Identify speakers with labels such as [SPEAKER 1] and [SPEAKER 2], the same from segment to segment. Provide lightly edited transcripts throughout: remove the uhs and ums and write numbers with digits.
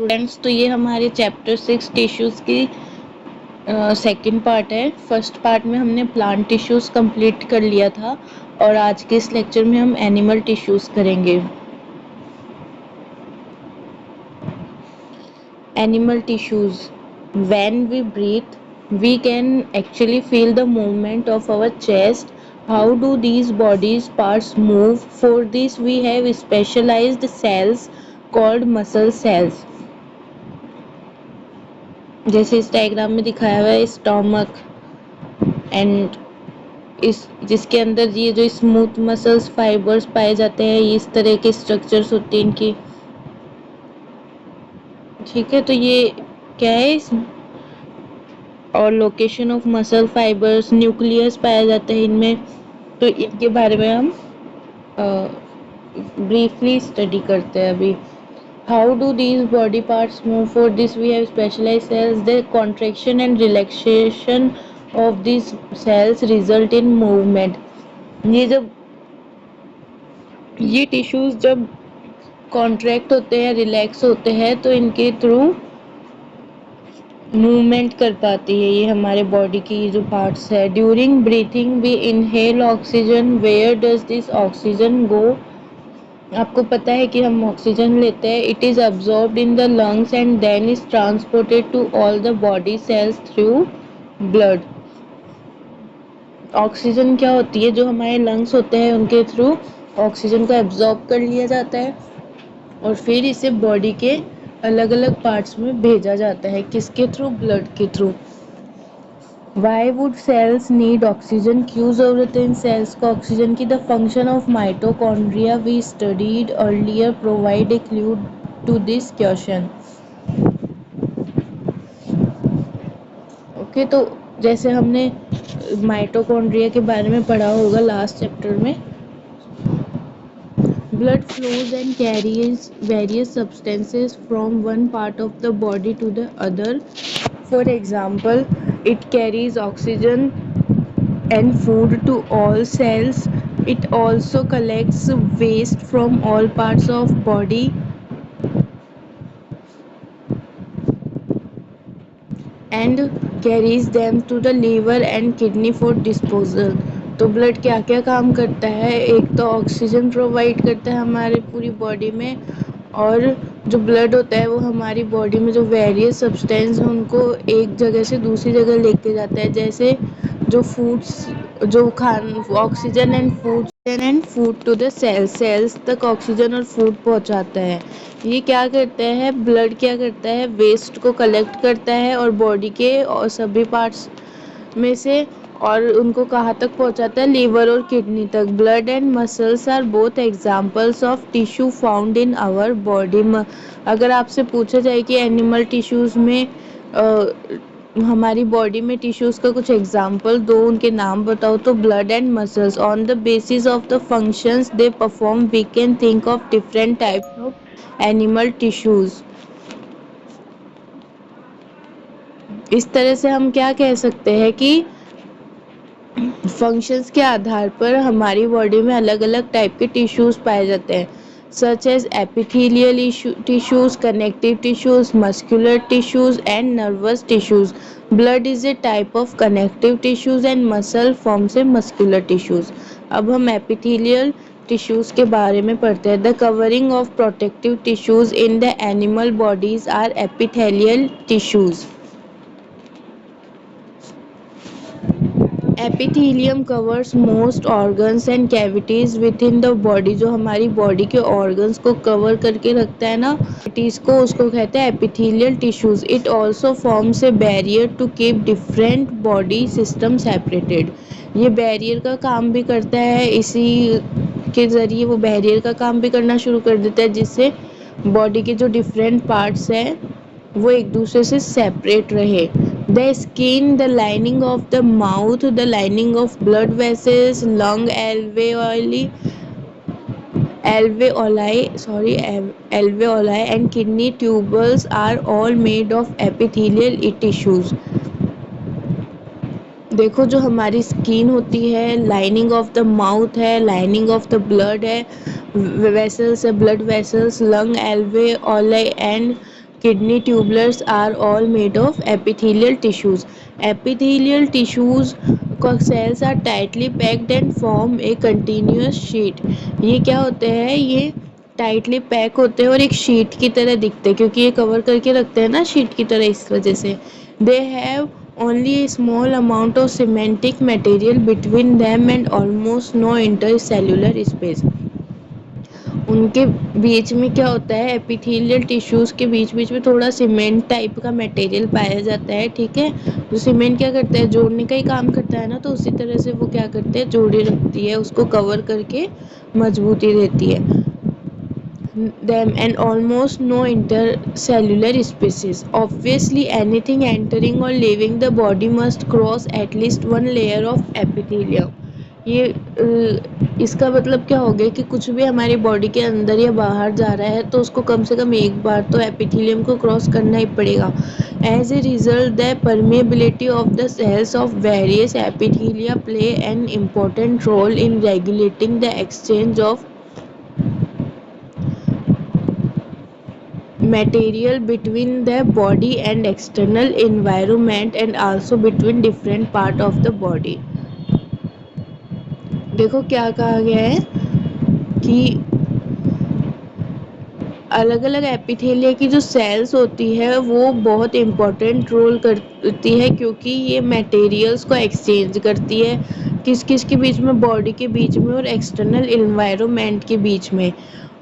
[SPEAKER 1] Students, तो ये हमारे चैप्टर 6 टिश्यूज़ की सेकंड पार्ट है। फर्स्ट पार्ट में हमने प्लांट टिश्यूज़ कंप्लीट कर लिया था और आज के इस लेक्चर में हम एनिमल टिश्यूज़ करेंगे। Animal tissues, when we breathe we can actually feel the movement of our chest. How do these bodies parts move? For this we have specialized cells called muscle cells. जैसे इस diagram में दिखाया हुआ है, stomach and इस जिसके अंदर ये जो स्मूथ मसल्स फाइबर्स पाए जाते हैं, इस तरह के स्ट्रक्चर्स होते हैं इनकी। ठीक है, तो ये क्या है और location of muscle fibres, nucleus पाया जाता है इनमें, तो इनके बारे में हम ब्रीफली स्टडी करते हैं अभी। How do these body parts move? For this we have specialised cells. The contraction and relaxation of this cells result in movement. ये टिश्यूज जब कॉन्ट्रैक्ट होते हैं, रिलैक्स होते हैं, तो इनके थ्रू मूवमेंट कर पाती है ये हमारे बॉडी की ये जो पार्ट्स है। During breathing we inhale oxygen. Where does this oxygen go? आपको पता है कि हम ऑक्सीजन लेते हैं। It is absorbed in the lungs and then is transported to all the body cells through blood. Oxygen क्या होती है? जो हमारे लंग्स होते हैं उनके थ्रू ऑक्सीजन को एब्जॉर्ब कर लिया जाता है और फिर इसे बॉडी के अलग अलग पार्ट्स में भेजा जाता है। किसके थ्रू? ब्लड के through. Why would cells need oxygen? क्यों ज़रूरत है इन सेल्स को ऑक्सीजन की? The function of mitochondria we studied earlier provide a clue to this question. Okay, तो जैसे हमने माइटोकॉन्ड्रिया के बारे में पढ़ा होगा लास्ट चैप्टर में, blood flows and carries various substances from one part of the body to the other. For example, it carries oxygen and food to all cells. It also collects waste from all parts of body and carries them to the liver and kidney for disposal. तो blood क्या क्या काम करता है? एक तो oxygen provide करता है हमारे पूरी बॉडी में, और जो ब्लड होता है वो हमारी बॉडी में जो वेरियस सब्सटेंस हैं उनको एक जगह से दूसरी जगह लेके जाता है। जैसे जो फूड्स, जो oxygen and food to the cells तक ऑक्सीजन और फूड पहुंचाता है। ये क्या करता है? ब्लड क्या करता है? वेस्ट को कलेक्ट करता है और बॉडी के और सभी पार्ट्स में से, और उनको कहाँ तक पहुँचाता है? लीवर और किडनी तक। Blood and muscles are both examples of tissue found in our body. अगर आपसे पूछा जाए कि एनिमल टिश्यूज़ में हमारी बॉडी में टिश्यूज़ का कुछ एग्जाम्पल दो, उनके नाम बताओ, तो blood and muscles. On the basis of the functions they perform we can think of different types of animal tissues. इस तरह से हम क्या कह सकते हैं कि फंक्शंस के आधार पर हमारी बॉडी में अलग अलग टाइप के टिश्यूज़ पाए जाते हैं, such as epithelial tissues, connective tissues, muscular tissues and nervous tissues. Blood is a type of connective tissues and muscle forms a muscular tissues. अब हम एपिथेलियल टिश्यूज़ के बारे में पढ़ते हैं। The covering of protective tissues in the animal bodies are epithelial tissues. Epithelium covers most organs and cavities within the body. जो हमारी body के ऑर्गन्स को कवर करके रखता है ना, कैविटीज़ को, उसको कहते हैं epithelial tissues. It also forms a barrier to keep different body system separated. ये बैरियर का काम भी करता है, इसी के ज़रिए वो बैरियर का काम भी करना शुरू कर देता है, जिससे बॉडी के जो डिफरेंट पार्ट्स हैं वो एक दूसरे से सेपरेट रहे। The skin, the lining of the mouth, the lining of blood vessels, lung, alveoli and kidney tubules are all made of epithelial tissues. देखो, जो हमारी स्किन होती है, लाइनिंग ऑफ द माउथ है, लाइनिंग ऑफ द ब्लड है, vessels है, blood vessels, lung, alveoli and kidney tubulars are all made of epithelial tissues. Epithelial tissues cells are tightly packed and form a continuous sheet. ये क्या होते हैं, ये tightly pack होते हैं और एक शीट की तरह दिखते हैं, क्योंकि ये कवर करके रखते हैं ना शीट की तरह, इस वजह से. They have only a small amount of cementic material between them and almost no intercellular space. उनके बीच में क्या होता है, एपिथेलियल टिश्यूज़ के बीच बीच में थोड़ा सीमेंट टाइप का मटेरियल पाया जाता है. ठीक है, जो सीमेंट क्या करता है, जोड़ने का ही काम करता है ना, तो उसी तरह से वो क्या करते हैं, जोड़े रखती है, उसको कवर करके मजबूती देती है. them and almost no intercellular species. Obviously, anything entering or leaving the body must cross at least one layer of epithelium. ये इसका मतलब क्या हो गया कि कुछ भी हमारी बॉडी के अंदर या बाहर जा रहा है तो उसको कम से कम एक बार तो एपिथेलियम को क्रॉस करना ही पड़ेगा. As a result the permeability of the cells of various epithelia play an important role in regulating the exchange of material between the body and external environment and also between different part of the body. देखो क्या कहा गया है कि अलग अलग epithelia की जो सेल्स होती है वो बहुत इम्पोर्टेंट रोल करती है, क्योंकि ये मटेरियल्स को एक्सचेंज करती है किस किस के बीच में, बॉडी के बीच में और एक्सटर्नल एनवायरनमेंट के बीच में,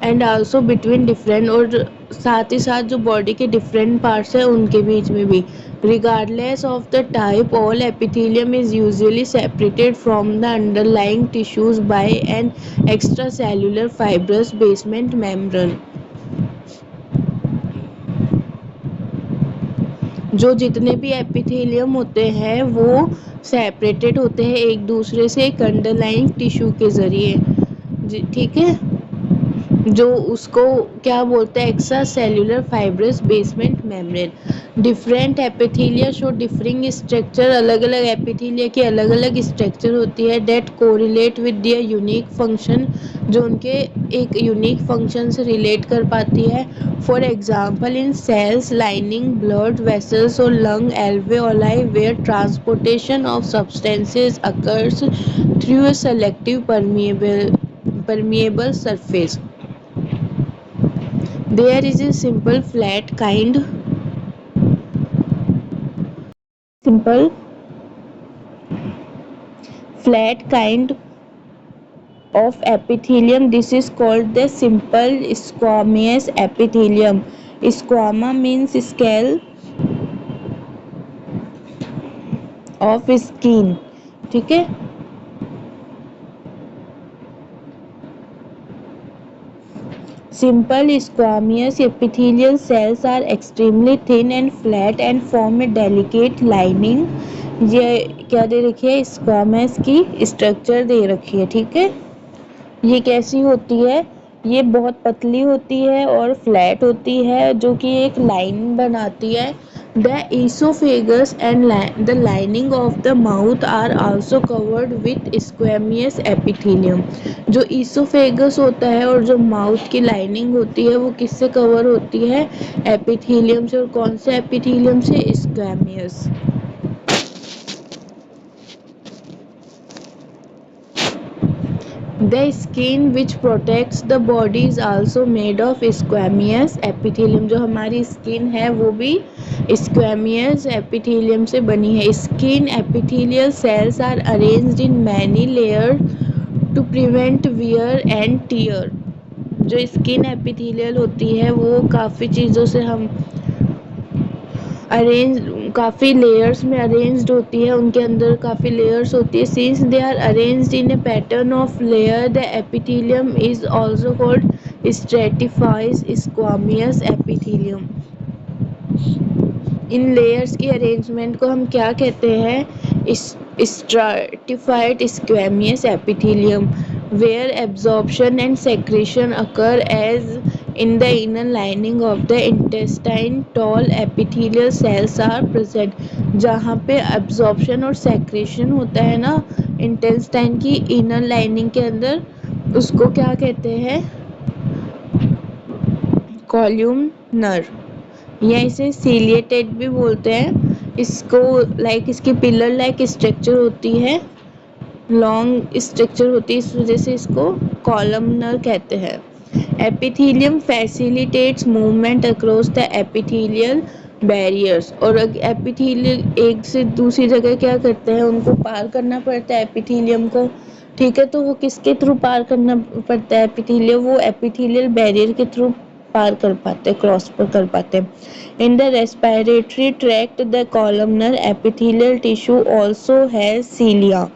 [SPEAKER 1] एंड आल्सो बिटवीन डिफरेंट, और साथ ही साथ जो बॉडी के डिफरेंट पार्ट्स हैं उनके बीच में भी. Regardless of the type, all epithelium is usually separated from the underlying tissues by an extracellular fibrous basement membrane. जो जितने भी एपिथेलियम होते हैं वो सेपरेटेड होते हैं एक दूसरे से एक अंडरलाइंग टिश्यू के ज़रिए. ठीक है, जो उसको क्या बोलते हैं, extra cellular fibrous basement membrane. Different epithelia show differing structure. अलग अलग एपिथेलिया की अलग अलग स्ट्रक्चर होती है. That correlate with their unique function, जो उनके एक यूनिक फंक्शन से रिलेट कर पाती है. For example in cells lining blood vessels और lung alveoli where transportation of substances occurs through a selective permeable surface. There is a simple flat kind of epithelium. This is called the simple squamous epithelium. Squama means scale of skin. ठीक है, simple squamous epithelial cells are extremely thin and flat and form a delicate lining. ये क्या दे रखी है, squamous की structure दे रखी है. ठीक है, ये कैसी होती है, ये बहुत पतली होती है और फ्लैट होती है, जो कि एक लाइन बनाती है. The esophagus and the lining of the mouth are also covered with squamous epithelium. जो esophagus होता है और जो माउथ की लाइनिंग होती है वो किससे कवर होती है, एपिथेलियम से. और कौन से एपिथेलियम से, स्क्वेमियस. The skin which protects the body is also made of squamous epithelium. जो हमारी स्किन है वो भी squamous epithelium से बनी है. Skin epithelial cells are arranged in many layers to prevent wear and tear. जो स्किन एपिथेलियल होती है वो काफ़ी चीज़ों से हम काफ़ी लेयर्स में अरेंज्ड होती है, उनके अंदर काफ़ी लेयर्स होती है. Since they are arranged in a pattern of layer the epithelium is also called stratified squamous epithelium. इन लेयर्स की अरेंजमेंट को हम क्या कहते हैं, stratified squamous epithelium, where absorption and secretion occur as in the inner lining of the intestine. Tall epithelial cells are present. जहाँ पे absorption और secretion होता है ना इंटेस्टाइन की इनर लाइनिंग के अंदर, उसको क्या कहते हैं, कॉल्यूमनर. या इसे सीलिएटेड भी बोलते हैं। इसको इसकी पिलर लाइक स्ट्रक्चर होती है, लॉन्ग स्ट्रक्चर होती है, इस वजह से इसको कॉलमनर कहते हैं। Epithelium facilitates movement across the epithelial barriers. और एपिथेलियल एक से दूसरी जगह क्या करते हैं, उनको पार करना पड़ता है एपिथेलियम को, ठीक है। तो वो किसके थ्रू पार करना पड़ता है एपिथेलियम, वो एपिथेलियल बैरियर के थ्रू पार कर पाते हैं, क्रॉस पर कर पाते हैं। In the respiratory tract the columnar epithelial tissue also has cilia.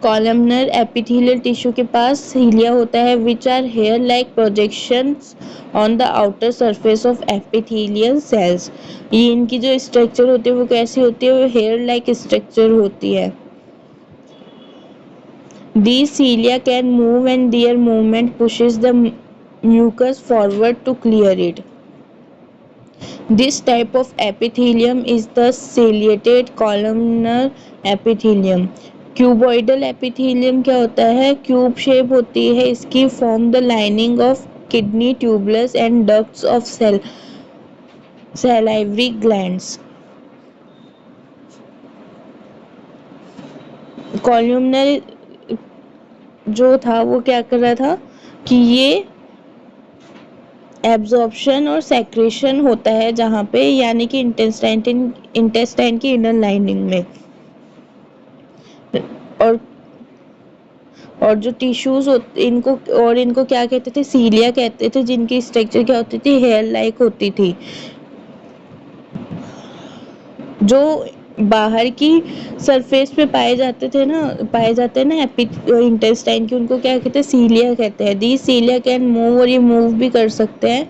[SPEAKER 1] Columnar epithelial tissue के पास सीलिया होता है, which are hair like projections on the outer surface of epithelial cells. ये इनकी जो स्ट्रक्चर होती है वो कैसी होती है, वो हेयर लाइक स्ट्रक्चर होती है। These cilia can move and their movement pushes the mucus forward to clear it. This type of epithelium is the ciliated columnar epithelium. Cuboidal epithelium क्या होता है, क्यूब शेप होती है इसकी, form the lining of kidney tubules and ducts of salivary glands. Columnar जो था वो क्या कर रहा था कि ये एब्जॉर्प्शन और सेक्रेशन होता है जहाँ पे, यानी कि इंटेस्टाइन की इनर लाइनिंग में। और जो टिश्यूज इनको क्या कहते थे, सीलिया कहते थे, जिनकी स्ट्रक्चर क्या होती थी, हेयर लाइक होती थी। जो बाहर की सरफेस पे पाए जाते हैं ना इंटेस्टाइन की, उनको क्या कहते हैं, सीलिया कहते हैं। दी सीलिया कैन मूव, और ये मूव भी कर सकते हैं,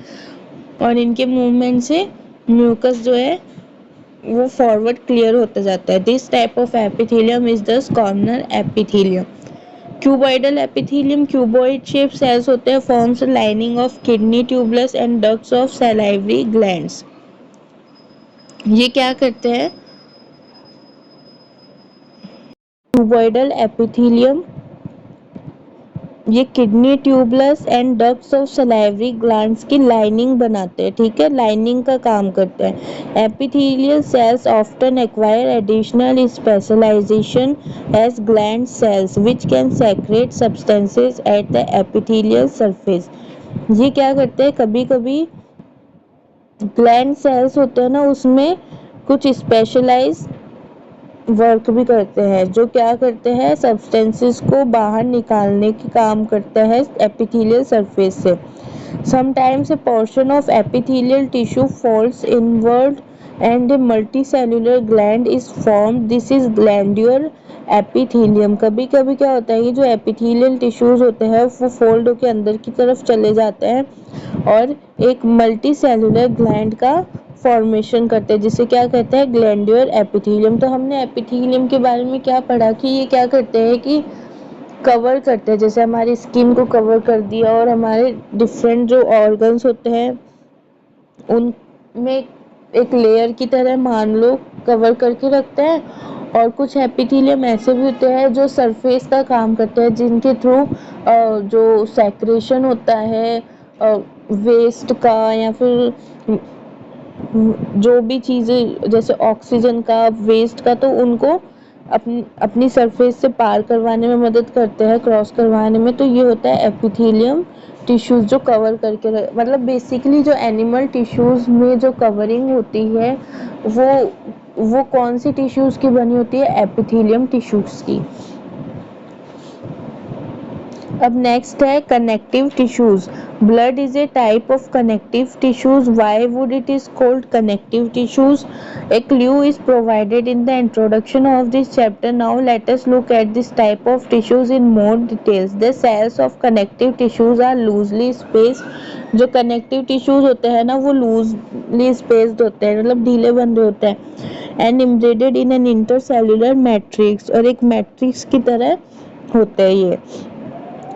[SPEAKER 1] और इनके मूवमेंट से म्यूकस जो है वो फॉरवर्ड क्लियर होता जाता है। This type of epithelium is the corner epithelium. Cuboidal epithelium cuboid shape cells होते हैं, forms lining of kidney tubules and ducts of salivary glands. ये क्या करते हैं, क्यूबॉइडल एपिथेलियम ये kidney tubules and ducts of salivary glands की lining बनाते हैं, ठीक है, लाइनिंग का काम करते हैं। Epithelial cells often acquire additional specialisation as gland cells which can secrete substances at the epithelial surface. ये क्या करते हैं, कभी कभी ग्लैंड सेल्स होते हैं ना, उसमें कुछ स्पेशलाइज वर्क भी करते हैं, जो क्या करते हैं, सब्सटेंसेस को बाहर निकालने के काम करते हैं एपिथेलियल सरफेस से। Sometimes a portion of epithelial tissue falls inward and a multicellular gland is formed, this is glandular epithelium. कभी कभी क्या होता है कि जो एपिथेलियल टिश्यूज होते हैं वो फोल्ड होकर अंदर की तरफ चले जाते हैं और एक मल्टीसेल्युलर ग्लैंड का फॉर्मेशन करते हैं, जिसे क्या कहते हैं, ग्लैंड्यूलर एपिथेलियम। तो हमने एपिथेलियम के बारे में क्या पढ़ा कि ये क्या करते हैं कि कवर करते हैं, जैसे हमारी स्किन को कवर कर दिया, और हमारे डिफरेंट जो ऑर्गन्स होते हैं उनमें एक लेयर की तरह मान लो कवर करके रखते हैं। और कुछ एपिथेलियम ऐसे भी होते हैं जो सरफेस का काम करते हैं, जिनके थ्रू जो सेक्रेशन होता है वेस्ट का, या फिर जो भी चीज़ें जैसे ऑक्सीजन का, वेस्ट का, तो उनको अपनी सरफेस से पार करवाने में मदद करते हैं, क्रॉस करवाने में। तो ये होता है एपिथेलियम टिश्यूज जो कवर करके मतलब बेसिकली जो एनिमल टिश्यूज में जो कवरिंग होती है वो कौन सी टिश्यूज की बनी होती है, एपिथेलियम टिश्यूज की। अब नेक्स्ट है connective tissues. Blood is a type of connective tissues, why would it is called connective tissues? A clue is provided in the introduction of this chapter. Now let us look at this type of tissues in more details. The cells of connective tissues are loosely spaced. जो connective tissues होते हैं ना वो loosely spaced होते हैं, मतलब ढीले बंधे होते हैं, and embedded in an intercellular matrix, और एक मैट्रिक्स की तरह होते हैं ये।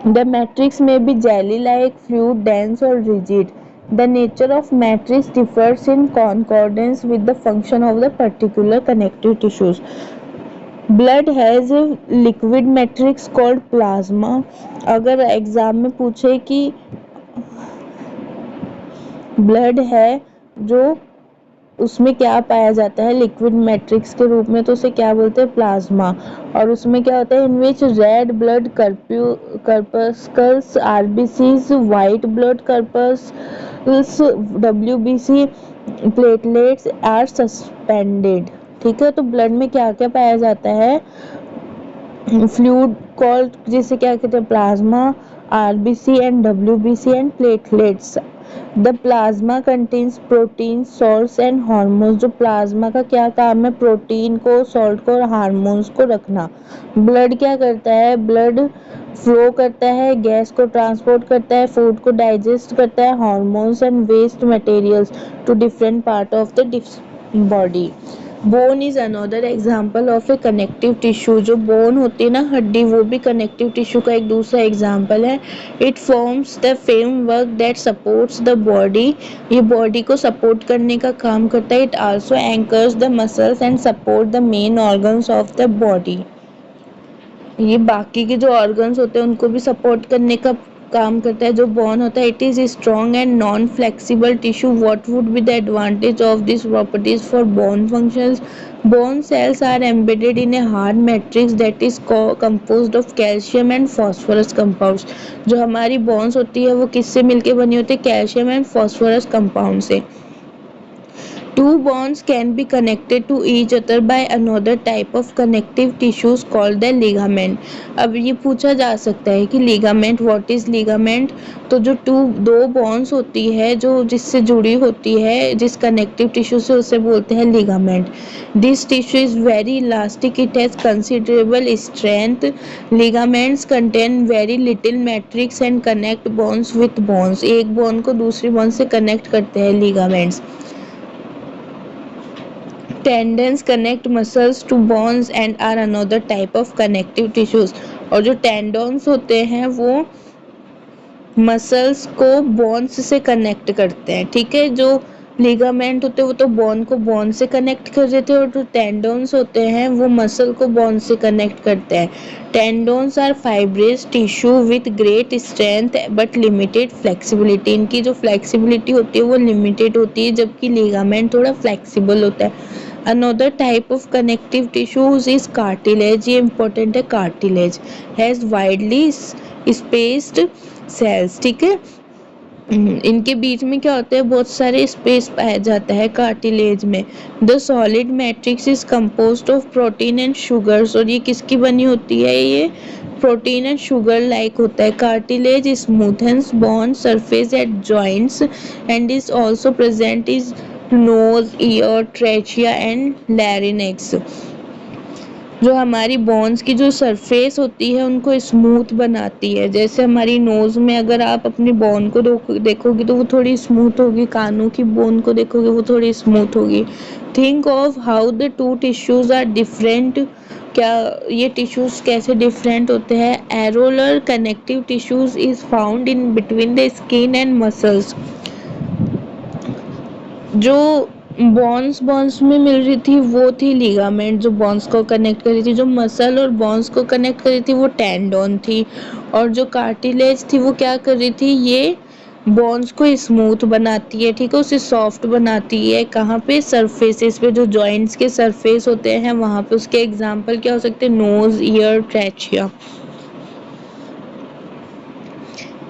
[SPEAKER 1] The matrix may be jelly-like, fluid, dense or rigid. The nature of matrix differs in concordance with the function of the particular connective tissues. Blood has a liquid matrix called plasma. अगर exam में पूछे कि blood है जो उसमें क्या पाया जाता है लिक्विड मैट्रिक्स के रूप में, तो उसे क्या बोलते हैं, प्लाज्मा। और उसमें क्या होता है, in which red blood corpuscles RBCs, white blood corpuscles WBC, platelets are suspended. ठीक है, तो ब्लड में क्या क्या पाया जाता है, फ्लूइड कॉल्ड, जिसे क्या कहते हैं, plasma, RBC and WBC and platelets. The plasma contains protein, salts and hormones. जो प्लाज्मा का क्या काम है, प्रोटीन को, सॉल्ट को और हार्मोन्स को रखना। ब्लड क्या करता है, ब्लड फ्लो करता है, गैस को ट्रांसपोर्ट करता है, फूड को डाइजेस्ट करता है, hormones and waste materials to different part of the body. Bone is another example of a connective tissue. जो बोन होती है ना, हड्डी, वो भी कनेक्टिव टिश्यू का एक दूसरा एग्जाम्पल है। It forms the framework that supports the body. ये बॉडी को सपोर्ट करने का काम करता है। It also anchors the muscles and support the main organs of the body. ये बाकी के जो ऑर्गन्स होते हैं उनको भी सपोर्ट करने का काम करता है। जो बोन होता है, it is strong and non flexible tissue. What would be the advantage of this properties for bone functions? Bone cells are embedded in a hard matrix that is composed of calcium and phosphorus compounds. जो हमारी bones होती है वो किससे मिलके बनी होती है, कैल्शियम एंड फॉस्फोरस कंपाउंड से। Two bonds can be connected to each other by another type of connective tissues called the ligament. अब ये पूछा जा सकता है कि ligament, what is ligament? तो जो दो bonds होती है जो जिससे जुड़ी होती है, जिस connective tissue से, उसे बोलते हैं ligament. This tissue is very elastic. It has considerable strength. Ligaments contain very little matrix and connect bones with bones. एक bone को दूसरी bone से connect करते हैं ligaments. Tendons connect muscles to bones and are another type of connective tissues. और जो tendons होते हैं वो मसल्स को बोन्स से कनेक्ट करते हैं। ठीक है, जो लिगामेंट होते हैं वो तो बोन को बोन से कनेक्ट कर देते हैं, और जो टेंडोन्स होते हैं वो मसल को बोन से कनेक्ट करते हैं। Tendons are fibrous tissue with great strength but limited flexibility. इनकी जो फ्लेक्सिबिलिटी होती है वो लिमिटेड होती है, जबकि लिगामेंट थोड़ा फ्लेक्सिबल होता है। Another type of connective tissues is cartilage. ये important है, cartilage has widely spaced cells. ठीक है, इनके बीच में क्या होता है, बहुत सारे स्पेस पाया जाता है कार्टिलेज में। The solid matrix is composed of protein and sugars. और ये किसकी बनी होती है, ये प्रोटीन एंड शुगर लाइक होता है। Cartilage smoothens bone surface at joints and is also present is nose, ear, trachea and larynx. जो हमारी बोन्स की जो सरफेस होती है उनको स्मूथ बनाती है। जैसे हमारी नोज़ में अगर आप अपनी बोन को देखोगे तो वो थोड़ी स्मूथ होगी, कानों की बोन को देखोगे वो थोड़ी स्मूथ होगी। Think of how the two tissues are different. क्या ये टिश्यूज कैसे डिफरेंट होते हैं? Areolar connective tissues is found in between the skin and muscles. जो बॉन्स में मिल रही थी वो थी लिगामेंट, जो बॉन्स को कनेक्ट कर रही थी। जो मसल और बॉन्स को कनेक्ट कर रही थी वो टेंडोन थी। और जो कार्टिलेज थी वो क्या कर रही थी, ये बॉन्स को स्मूथ बनाती है। ठीक है, उसे सॉफ्ट बनाती है। कहाँ पे? सरफेसेस पे, जो जॉइंट्स के सरफेस होते हैं वहाँ पे। उसके एग्जाम्पल क्या हो सकते हैं? Nose, ear, trachea.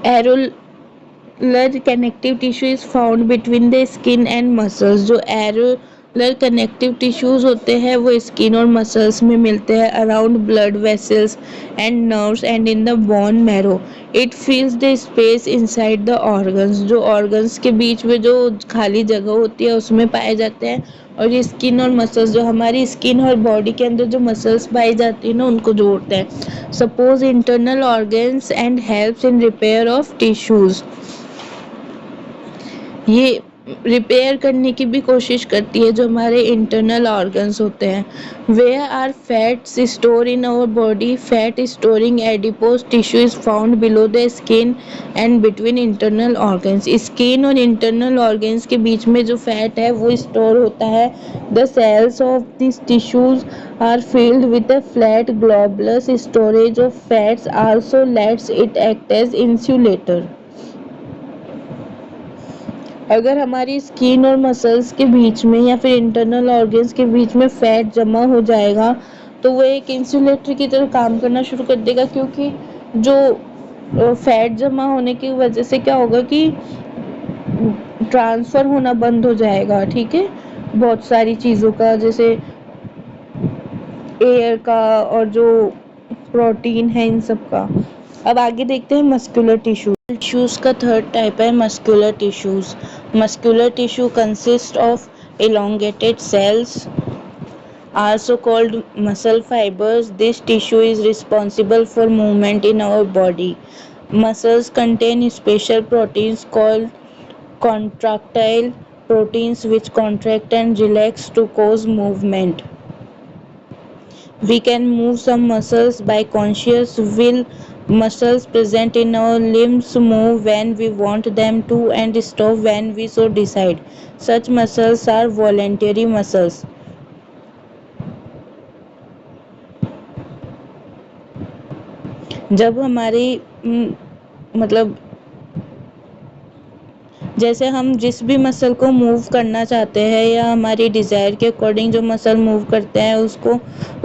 [SPEAKER 1] Areolar connective tissue is found between the skin and muscles. जो एरोलर कनेक्टिव टिश्यूज होते हैं वो स्किन और मसल्स में मिलते हैं, around blood vessels and nerves and in the bone marrow. It fills the space inside the organs. जो organs के बीच में जो खाली जगह होती है उसमें पाए जाते हैं। और ये स्किन और मसल्स, जो हमारी स्किन और बॉडी के अंदर जो मसल्स पाई जाती है ना, उनको जोड़ते हैं। Suppose internal organs and helps in repair of tissues. ये रिपेयर करने की भी कोशिश करती है जो हमारे इंटरनल ऑर्गन्स होते हैं। Where are fats store in our body? Fat storing adipose tissue is found below the skin and between internal organs. Skin और इंटरनल ऑर्गन्स के बीच में जो फैट है वो स्टोर होता है। The cells of this tissues are filled with a flat globulous storage of fats also lets it act as insulator. अगर हमारी स्किन और मसल्स के बीच में या फिर इंटरनल ऑर्गन्स के बीच में फैट जमा हो जाएगा तो वो एक इंसुलेटर की तरह काम करना शुरू कर देगा, क्योंकि जो फैट जमा होने की वजह से क्या होगा कि ट्रांसफ़र होना बंद हो जाएगा, ठीक है, बहुत सारी चीज़ों का, जैसे एयर का और जो प्रोटीन है इन सब का। अब आगे देखते हैं मस्कुलर टिश्यूज़ का थर्ड टाइप है muscular tissues. Muscular tissue consist of elongated cells also called muscle fibers. This tissue is responsible for movement in our body. Muscles contain special proteins called contractile proteins which contract and relax to cause movement. We can move some muscles by conscious will. Muscles present in our limbs move when we want them to and stop when we so decide. Such muscles are voluntary muscles. जब हमारी मतलब जैसे हम जिस भी muscle को move करना चाहते हैं या हमारी डिज़ायर के अकॉर्डिंग जो मसल मूव करते हैं उसको,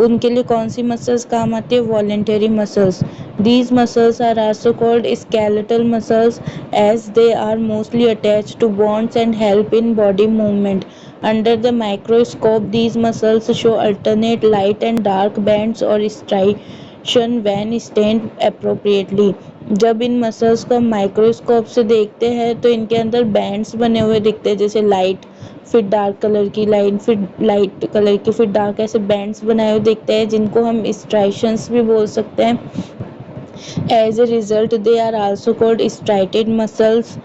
[SPEAKER 1] उनके लिए कौन सी मसल्स काम आती है? Voluntary muscles. These muscles are also called skeletal muscles as they are mostly attached to bones and help in body movement. Under the microscope, these muscles show alternate light and dark bands or striation when stained appropriately. जब इन muscles को microscope से देखते हैं तो इनके अंदर bands बने हुए दिखते हैं, जैसे लाइट फिर डार्क कलर की लाइन, फिर लाइट कलर की, फिर डार्क, ऐसे बैंड्स बनाए हुए दिखते हैं जिनको हम स्ट्राइशंस भी बोल सकते हैं. As a result, they are also called striated muscles.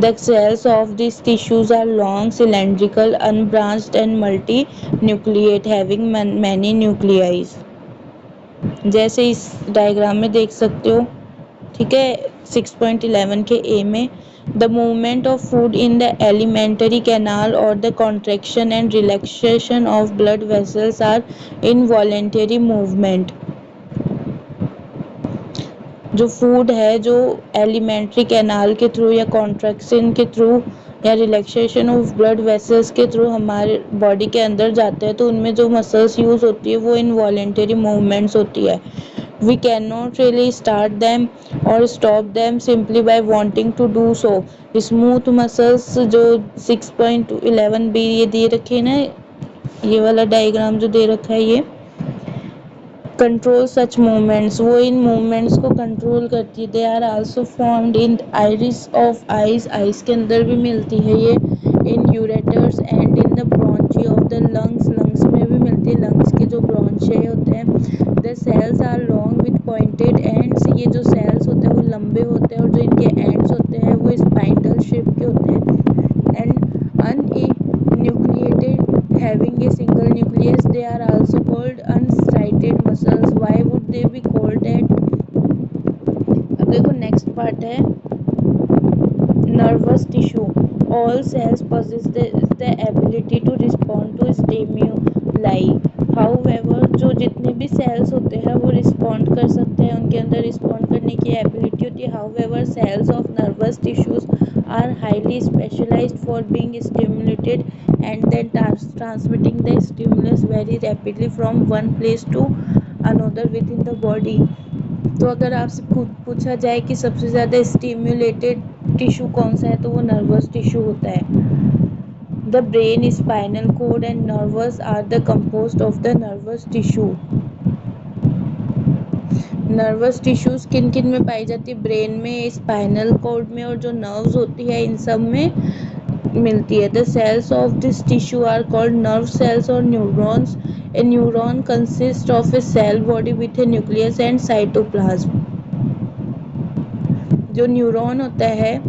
[SPEAKER 1] The cells of these tissues are long, cylindrical, unbranched and multinucleate, having many nuclei. जैसे इस डायग्राम में देख सकते हो, ठीक है, 6.11 के ए में. The movement of food in the alimentary canal or the contraction and relaxation of blood vessels are involuntary movement. जो फूड है जो एलिमेंट्री कैनाल के थ्रू या कॉन्ट्रैक्शन के थ्रू या रिलैक्सेशन ऑफ ब्लड वेसल्स के थ्रू हमारे बॉडी के अंदर जाते हैं, तो उनमें जो मसल्स यूज़ होती है वो इनवॉलेंटरी मूवमेंट्स होती है. We can not really start them और stop them simply by wanting to do so. Smooth muscles जो 6.11 बी ये दे रखे हैं ना, ये वाला डायग्राम जो दे रखा है ये कंट्रोल सच मूवमेंट्स, वो इन मूवमेंट्स को कंट्रोल करती है. They are also found in iris of eyes, eyes के अंदर भी मिलती है ये. In ureters and in the bronchi of the lungs, lungs में भी मिलती है, लंग्स के जो ब्रोंचे होते हैं. The cells are long with pointed ends, ये जो सेल्स होते हैं वो लंबे होते हैं और जो इनके एंड्स होते हैं वो स्पाइंडल शेप के होते हैं. And uninucleated having a single nucleus, they are also called unstriated muscles. Why would they be called that? अब देखो नेक्स्ट पार्ट है nervous tissue. All cells possess the ability to respond to stimuli. However, जो जितने भी sales होते हैं वो respond कर सकते हैं, उनके अंदर रिस्पॉन्ड करने की एबिलिटी होती है. However, cells of nervous tissues are highly specialized for being stimulated and then transmitting the stimulus very rapidly from one place to another within the body. तो अगर आपसे पूछा जाए कि सबसे ज़्यादा स्टिम्युलेटेड टिश्यू कौन सा है तो वो नर्वस टिश्यू होता है. The brain, spinal cord and nerves are the composed of the nervous tissue. Nervous tissues किन किन में पाई जाती है? ब्रेन में, स्पाइनल कोड में और जो नर्व्स होती है इन सब में मिलती है. The cells of this tissue are called nerve cells और neurons. A neuron consist of a cell body with a nucleus and cytoplasm. जो न्यूरॉन होता है,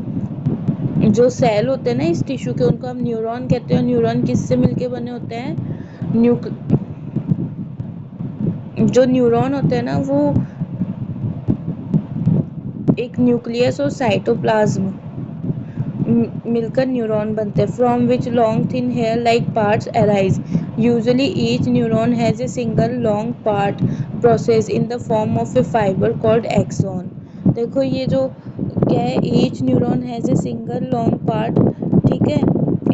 [SPEAKER 1] जो सेल होते हैं ना इस टिश्यू के, उनको हम न्यूरॉन कहते हैं. न्यूरॉन किससे मिलके बने होते हैं? जो न्यूरॉन होते हैं ना वो एक न्यूक्लियस और साइटोप्लाज्म मिलकर न्यूरॉन बनते हैं. From which long thin hair like parts arise. Usually each neuron has a single long part process in the form of a fibre called axon. देखो ये जो क्या है, each neuron has a single long part, ठीक है,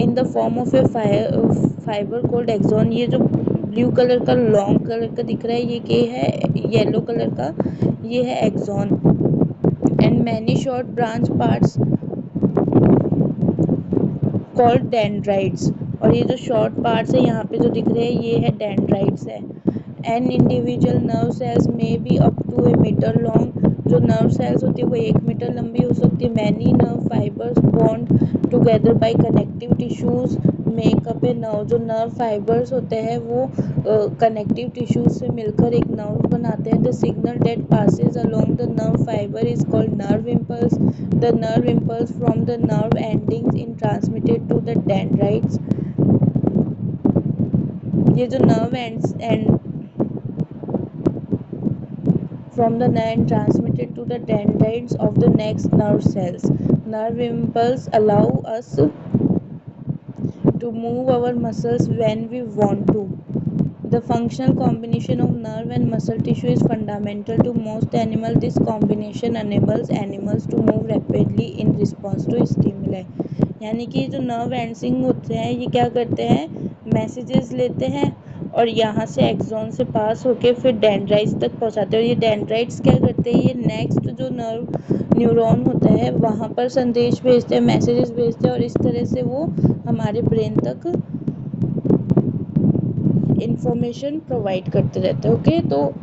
[SPEAKER 1] in the form of a fibre called axon. ये जो blue colour का लॉन्ग कलर का दिख रहा है ये क्या है, येलो कलर का, ये है axon. And many short branch parts called dendrites. और ये जो शॉर्ट पार्ट्स है यहाँ पे जो दिख रहे हैं ये है डेंड्राइट्स है। An individual nerve cells may be up to a metre long. जो नर्व सेल्स होती है वो 1 मीटर लंबी हो सकती है। Many nerve fibres bound together by connective tissues make up a nerve. जो नर्व फाइबर्स होते हैं वो कनेक्टिव टिश्यूज से मिलकर एक नर्व बनाते हैं। The signal that passes along the nerve fibre is called nerve impulse. The nerve impulse from the nerve endings in transmitted to the dendrites. ये जो nerve end from the nerve transmitted to the dendrites of the next nerve cells. Nerve impulse allow us to move our muscles when we want to. The functional combination of nerve and muscle tissue is fundamental to most animals. This combination enables animals to move rapidly in response to stimuli. यानी कि जो nerve ending होते हैं ये क्या करते हैं, messages लेते हैं और यहाँ से एक्सॉन से पास होके फिर डेंड्राइट्स तक पहुँचाते हैं। और ये डेंड्राइट्स क्या करते हैं, ये नेक्स्ट जो न्यूरॉन होता है वहाँ पर संदेश भेजते हैं, मैसेजेस भेजते हैं और इस तरह से वो हमारे ब्रेन तक इंफॉर्मेशन प्रोवाइड करते रहते हैं। ओके, तो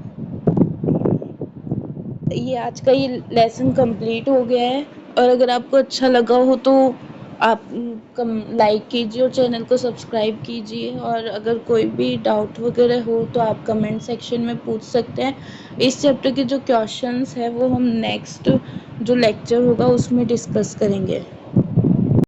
[SPEAKER 1] ये आज का ये लेसन कंप्लीट हो गया है। और अगर आपको अच्छा लगा हो तो आप लाइक कीजिए और चैनल को सब्सक्राइब कीजिए। और अगर कोई भी डाउट वगैरह हो तो आप कमेंट सेक्शन में पूछ सकते हैं। इस चैप्टर के जो क्वेश्चंस है वो हम नेक्स्ट जो लेक्चर होगा उसमें डिस्कस करेंगे।